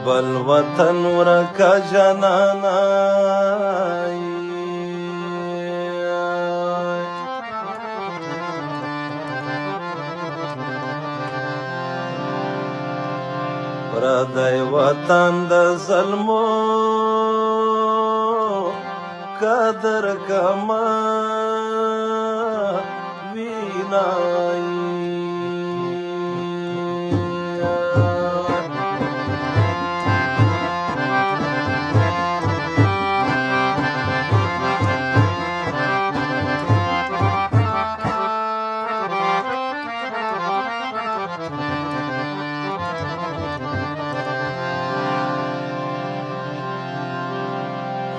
بل وطن ورکا جانانا پردی وطن د ظلمو قدر کما وینای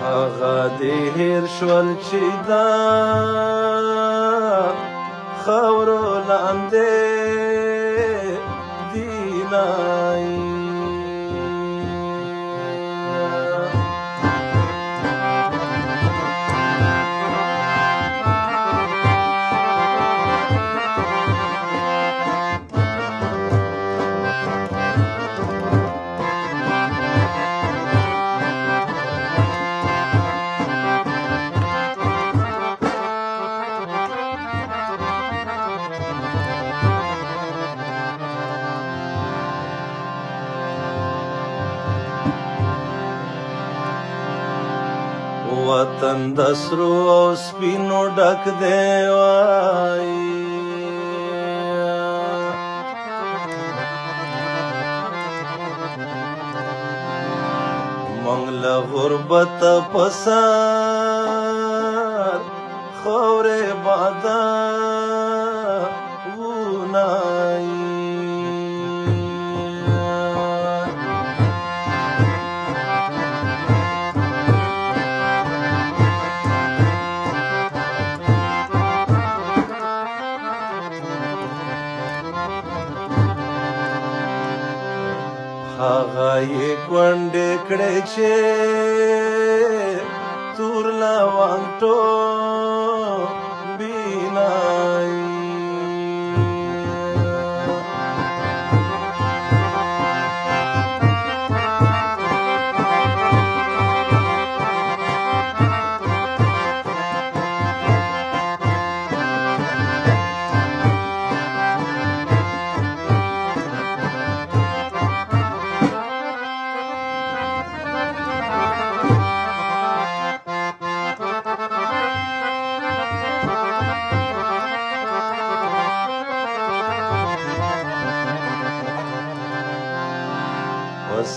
هغه دې هېر شول چې دا خاورو لاندې دینای وطن د سرو او سپینو ډک دی وایي موږ له غربته په سر خاورې بادامونای هغه یې کونډې کړې چې تور لونګ ټومبینای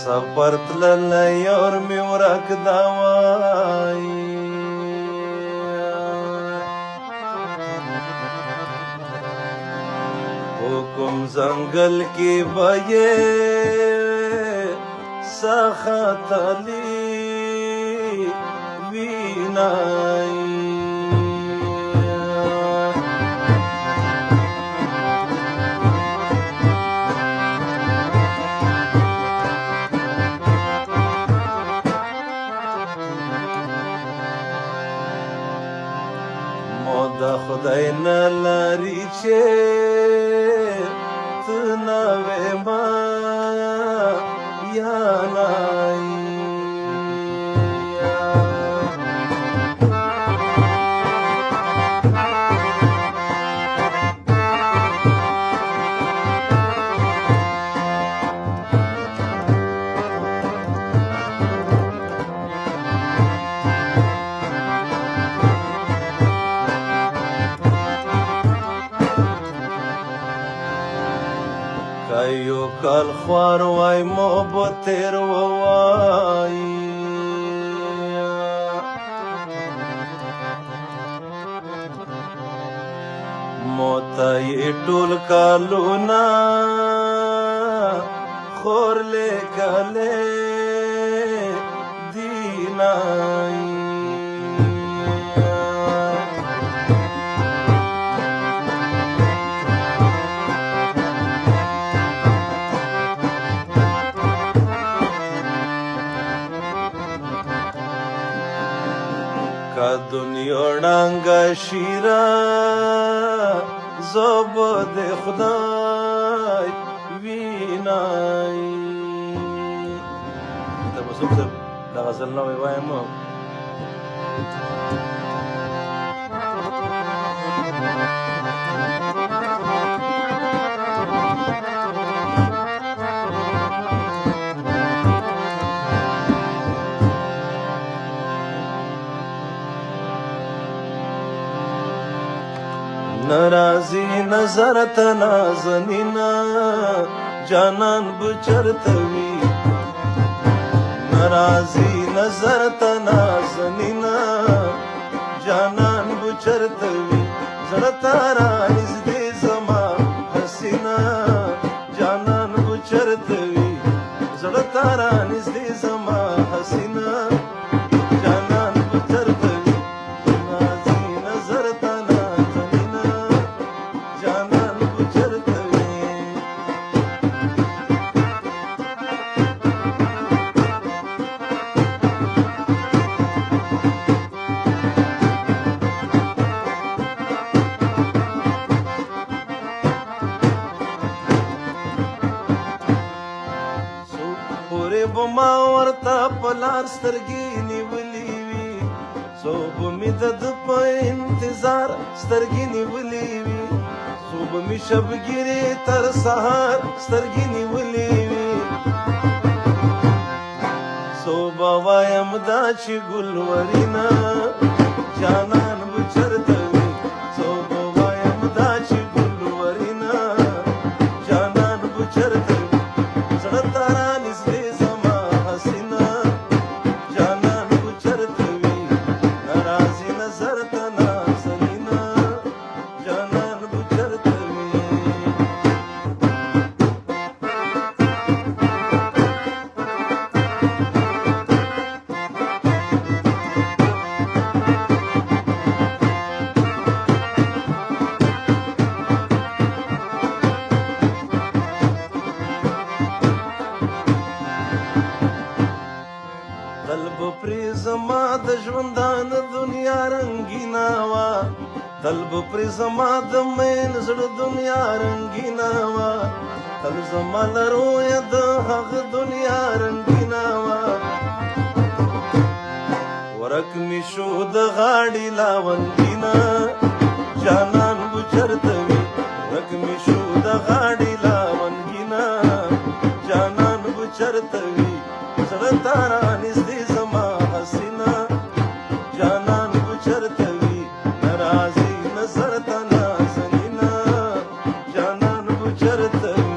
سفر تللی اور می ورک دا وایي حکم ځنګل کې به یې سختلی وینای د خدای نه لري چې ته نه وې ما یا نای یو کال خوار وای مو به تیر ووایي مو ته یې ټول کالونه خور لیکلې دینای کا دنیا ړنګه شیرا زب د خدای وینای یوسف صاحب دا غزل نوی وایم نرازی نظر ته نازنینا جانان بچرتوي نرازی نظر ته نازنینا جانان بچرتوي زړه تارا نږدې زما حسینا جانان بچرتوي زړه تارا نږدې زما حسینا جانان بچرتوي نرازی نظر ته بما ورته پلار سترګې نیولې وي صوب می د په انتظار سترګې نیولې وي صوب می شبګيري تر سحر سترګې نیولې وي صوب وایم دا چې ګل ورینا جانان بچرتوي صوب وایم دا چې ګل ورینا جانان بچرتوي زړه تارا نږدې طلب پری زما د ژوندان دنیا رنگینا وا طلب پری زما د مین زړه دنیا رنگینا وا تل زما لرو یا د هغه دنیا رنگینا وا ورک می شو د غاړي لاونګینا جانان بچرتوي ورک می شو د غاړي لاونګینا جانان بچرتوي زړه تارا نږدې زما حسینا جانان بچرتوي نرازی نظر ته نازنینا جانان بچرتوي